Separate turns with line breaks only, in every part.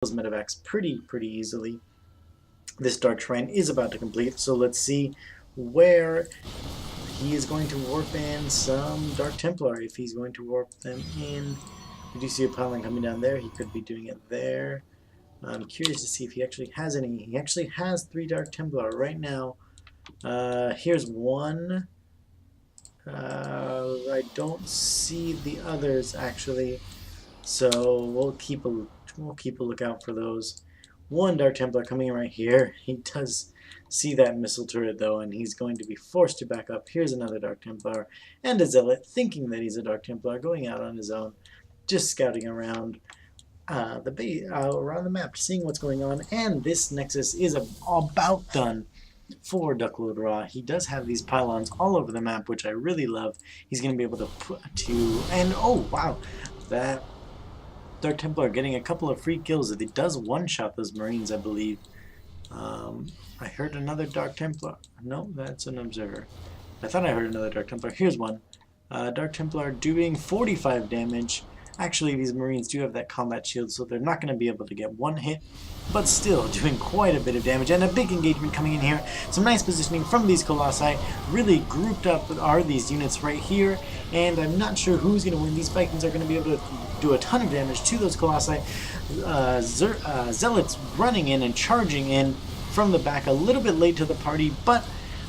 those medevacs pretty easily. This Dark Shrine is about to complete, so let's see where he is going to warp in some Dark Templar. If he's going to warp them in, we do see a piling coming down there. He could be doing it there. I'm curious to see if he actually has any. He actually has 3 Dark Templar right now. Here's one. I don't see the others actually, so we'll keep a lookout for those. One Dark Templar coming right here. He does see that missile turret though, and he's going to be forced to back up. Here's another Dark Templar and a Zealot, thinking that he's a Dark Templar, going out on his own, just scouting around around the map, seeing what's going on. And this Nexus is about done for DuckloadRa. He does have these pylons all over the map, which I really love. He's going to be able to put and oh wow, that Dark Templar getting a couple of free kills. If he does one-shot those Marines, I believe. I heard another Dark Templar. No, that's an Observer. I thought I heard another Dark Templar. Here's one. Dark Templar doing 45 damage. Actually, these Marines do have that combat shield, so they're not going to be able to get one hit, but still doing quite a bit of damage. And a big engagement coming in here. Some nice positioning from these Colossi. Really grouped up are these units right here, and I'm not sure who's going to win. These Vikings are going to be able to do a ton of damage to those Colossi. Zealots running in and charging in from the back, a little bit late to the party, but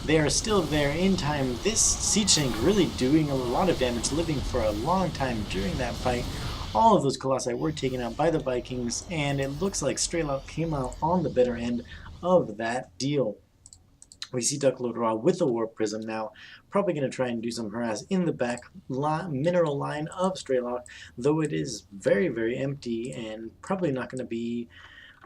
they are still there in time. This siege tank really doing a lot of damage, living for a long time during that fight. All of those Colossi were taken out by the Vikings, and it looks like MouzStrelok came out on the better end of that deal. We see DuckloadRa with the Warp Prism now, probably going to try and do some harass in the back mineral line of MouzStrelok, though it is very empty and probably not going to be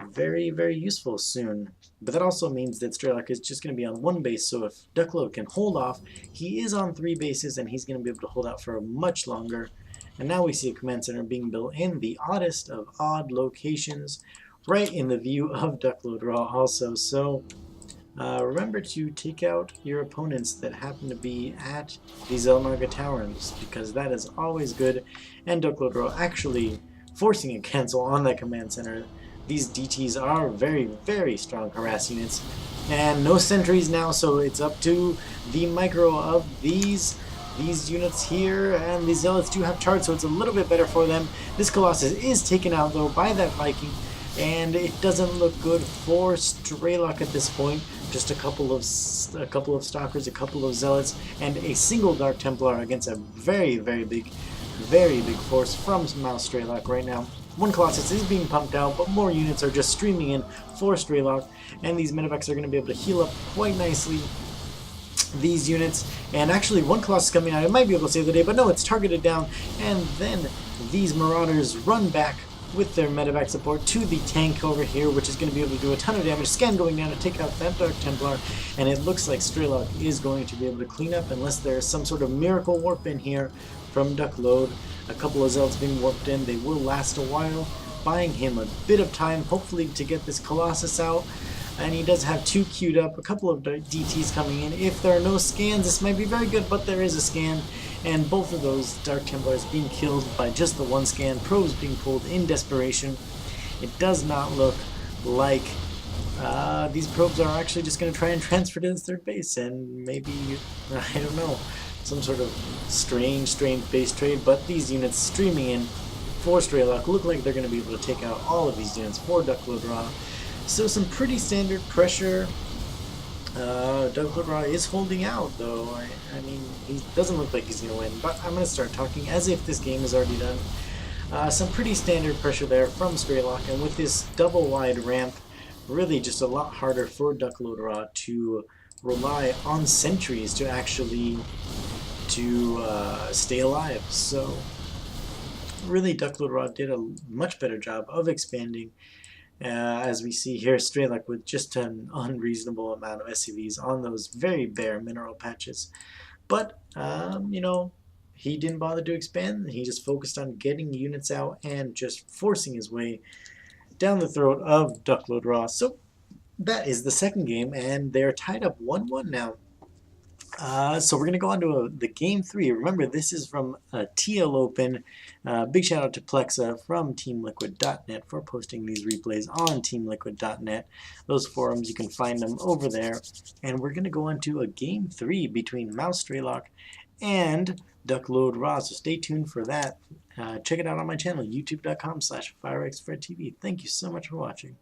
very useful soon. But that also means that MouzStrelok is just going to be on one base, so if Duckload can hold off, he is on 3 bases and he's going to be able to hold out for much longer. And now we see a command center being built in the oddest of odd locations, right in the view of DuckloadRa also. So remember to take out your opponents that happen to be at these Zelmarga Towers, because that is always good. And DuckloadRa actually forcing a cancel on that command center. These DTs are very strong harass units. And no sentries now, so it's up to the micro of these units here, and these Zealots do have charge, so it's a little bit better for them. This Colossus is taken out though by that Viking, and it doesn't look good for MouzStrelok at this point. Just a couple of Stalkers, a couple of Zealots, and a single Dark Templar against a very big force from MouzStrelok right now. One Colossus is being pumped out, but more units are just streaming in for MouzStrelok, and these medevacs are going to be able to heal up quite nicely these units. And actually one Colossus coming out, it might be able to save the day, but no, it's targeted down, and then these Marauders run back with their medevac support to the tank over here, which is going to be able to do a ton of damage. Scan going down to take out that Dark Templar, and it looks like MouzStrelok is going to be able to clean up unless there's some sort of miracle warp in here from Duckload. A couple of Zealots being warped in, they will last a while, buying him a bit of time, hopefully to get this Colossus out. And he does have 2 queued up, a couple of DTs coming in. If there are no scans, this might be very good, but there is a scan. And both of those Dark Templars being killed by just the one scan. Probes being pulled in desperation. It does not look like these probes are actually just going to try and transfer to the 3rd base. And maybe, I don't know, some sort of strange base trade. But these units streaming in for MouzStrelok look like they're going to be able to take out all of these units for DuckloadRa. So some pretty standard pressure. DuckloadRa is holding out though. I mean, he doesn't look like he's going to win, but I'm going to start talking as if this game is already done. Some pretty standard pressure there from MouzStrelok, and with this double wide ramp, really just a lot harder for DuckloadRa to rely on sentries to actually stay alive. So really DuckloadRa did a much better job of expanding. As we see here, MouzStrelok with just an unreasonable amount of SCVs on those very bare mineral patches. But, you know, he didn't bother to expand. He just focused on getting units out and just forcing his way down the throat of DuckloadRa. So that is the second game, and they're tied up 1-1 now. So we're going to go on to the game 3. Remember, this is from TL Open. Big shout out to Plexa from TeamLiquid.net for posting these replays on TeamLiquid.net. Those forums, you can find them over there. And we're going to go on to a game 3 between MouzStrelok and DuckloadRa. So stay tuned for that. Check it out on my channel, youtube.com/FireXFredTV. Thank you so much for watching.